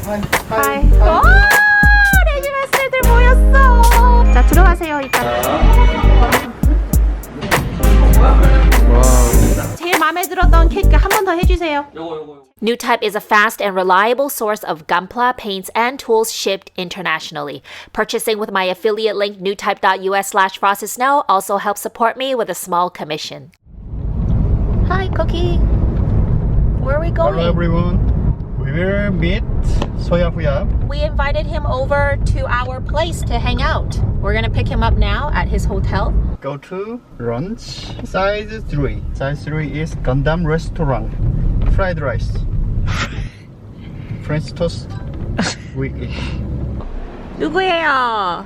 하이. 오! 레지 마스터들 모였어. 자, 들어가세요, 일단. 와우. 제일 마음에 들었던 케이크 한 번 더 해주세요. 요거. NewType is a fast and reliable source of Gunpla paints and tools shipped internationally. Purchasing with my affiliate link newtype.us/frostsnow also helps support me with a small commission. Hi, Cookie. Where are we going? Hello everyone. We will meet Soya Huya. We invited him over to our place to hang out. We're gonna pick him up now at his hotel. Go to lunch. Size 3. Size 3 is Gundam restaurant. Fried rice. French toast. We eat. 누구예요? 아!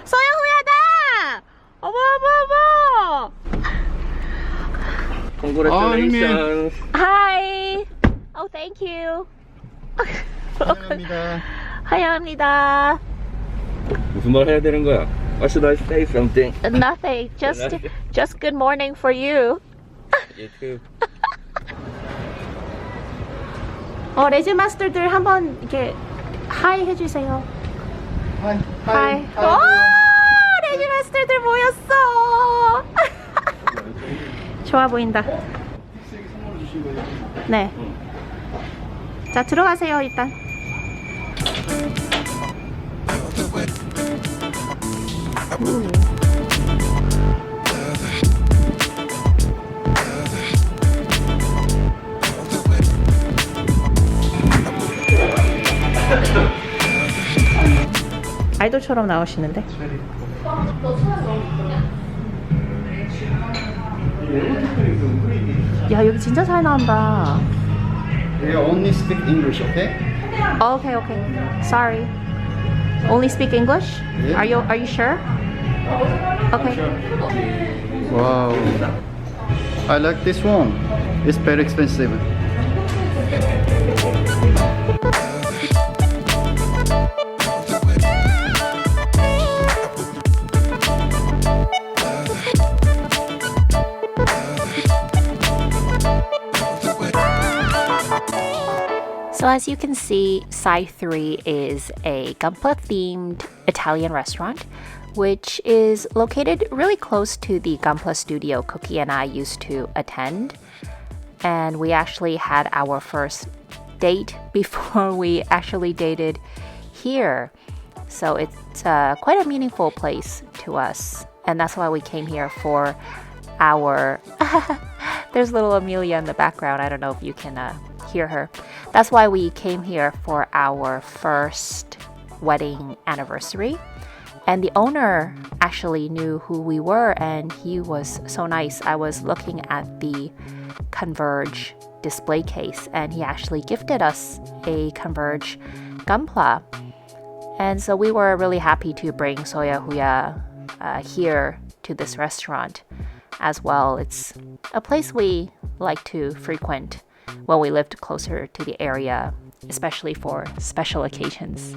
소영우야다! 어머 어머 어머! Congratulations. Hi! Oh, thank you. 환영합니다. 환영합니다. 무슨 말 해야 되는 거야? Or should I say something? Nothing. Just good morning for you. You too. 레지 마스터들 한번 이렇게 하이 해주세요. 하이. 하이. 오! 레지 마스터들 모였어. 좋아 보인다. 네. 자, 들어가세요, 일단. 아이돌처럼 나오시는데. 야, 여기 진짜 잘 나온다. We only speak English, okay? Okay, okay. Sorry. Only speak English? Yeah. Are you sure? Okay. Wow. I like this one. It's very expensive. So as you can see, Sai 3 is a Gunpla themed Italian restaurant, which is located really close to the Gunpla studio Cookie and I used to attend. And we actually had our first date before we actually dated here. So it's quite a meaningful place to us. And that's why we came here for our... There's little Amelia in the background. I don't know if you can hear her. That's why we came here for our first wedding anniversary. And the owner actually knew who we were, and he was so nice. I was looking at the Converge display case, and he actually gifted us a Converge Gunpla. And so we were really happy to bring Soya Huya here to this restaurant as well. It's a place we like to frequent when we lived closer to the area, especially for special occasions.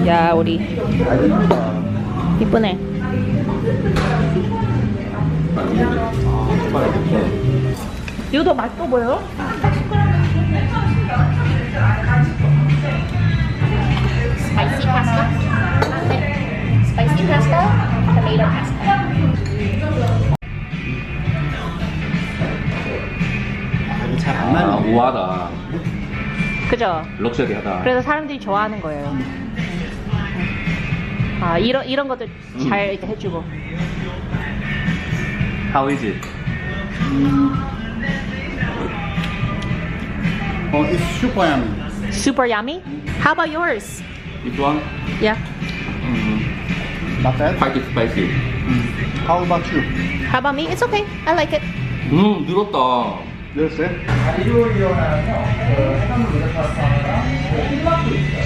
야, 우리 이쁘네. 이거 더 맛있어 보여? Spicy pasta, tomato pasta. 우아하다. 그죠? 럭셔리하다. 그래서 사람들이 좋아하는 거예요. 아, 이런 것도 잘 이렇게 해주고. How is it? It's super yummy. Super yummy. How about yours? This one? Yeah. Not bad. Quite spicy. How about you? How about me? It's okay. I like it. 늘었다. 늘었어요?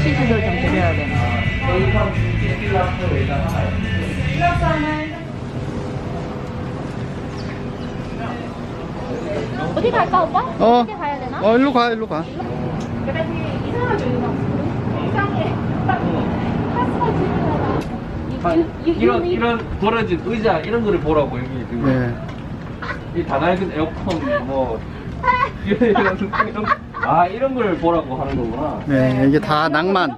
치즈도 좀 드려야 되나? 어디 갈까 오빠? 어떻게 가야 되나? 일로 가, 일로 가. 내가 되게 이상하게 이상해. 이런 벌어진 의자 이런 거를 보라고 여기 지금. 네. 이 다 낡은 에어컨 뭐 이런 걸 보라고 하는 거구나. 네, 이게 다 낭만.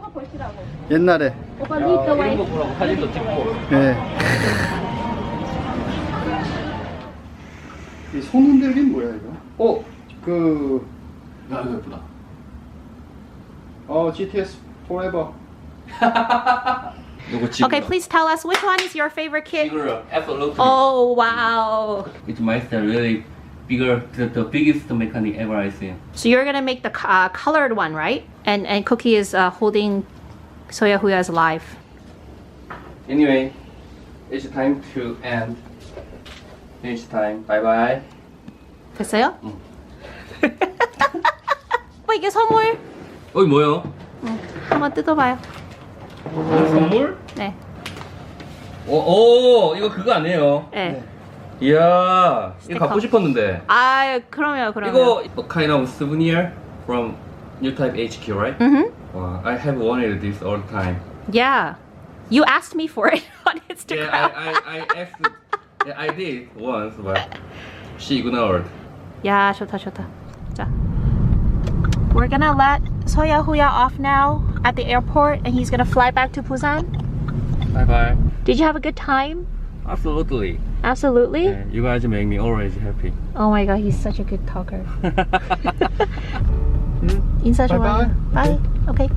옛날에. 오빠 이런 거 보라고 사진도 찍고. 네. 이 손 흔들림 뭐야 이거? 야 이거 예쁘다. GTS Forever. 이거 지금. Okay, please tell us which one is your favorite kit. Bigger, absolutely. Oh, wow. It's my style, really bigger, the biggest mechanic ever I seen. So you're gonna make the colored one, right? And Cookie is holding Soya Huya's life. Anyway, it's time to end. Finish time. Bye bye. 됐어요? 오빠 이게 선물. 어이 뭐요? 한번 뜯어봐요. 선물? 네. 오, 이거 그거 아니에요? 네. 이야, 스티커. 이거 갖고 싶었는데. 아, 그럼요. 이거 kind of souvenir from New Type HQ, right? Mhm. Wow, I have wanted this all the time. Yeah. You asked me for it on Instagram. Yeah, I asked. Yeah, I did once, but she ignored. 야, 좋다. 자. We're gonna let Soya Huya off now at the airport and he's gonna fly back to Busan. Bye bye. Did you have a good time? Absolutely. Absolutely. Yeah, you guys make me always happy. Oh my god, he's such a good talker. 인사 좋아요. Bye. Okay.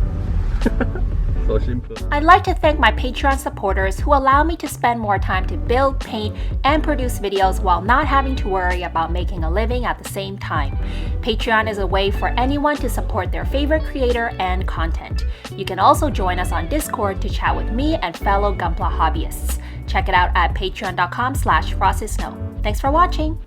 So simple. I'd like to thank my Patreon supporters who allow me to spend more time to build, paint, and produce videos while not having to worry about making a living at the same time. Patreon is a way for anyone to support their favorite creator and content. You can also join us on Discord to chat with me and fellow Gunpla hobbyists. Check it out at patreon.com/FrostySnow. Thanks for watching!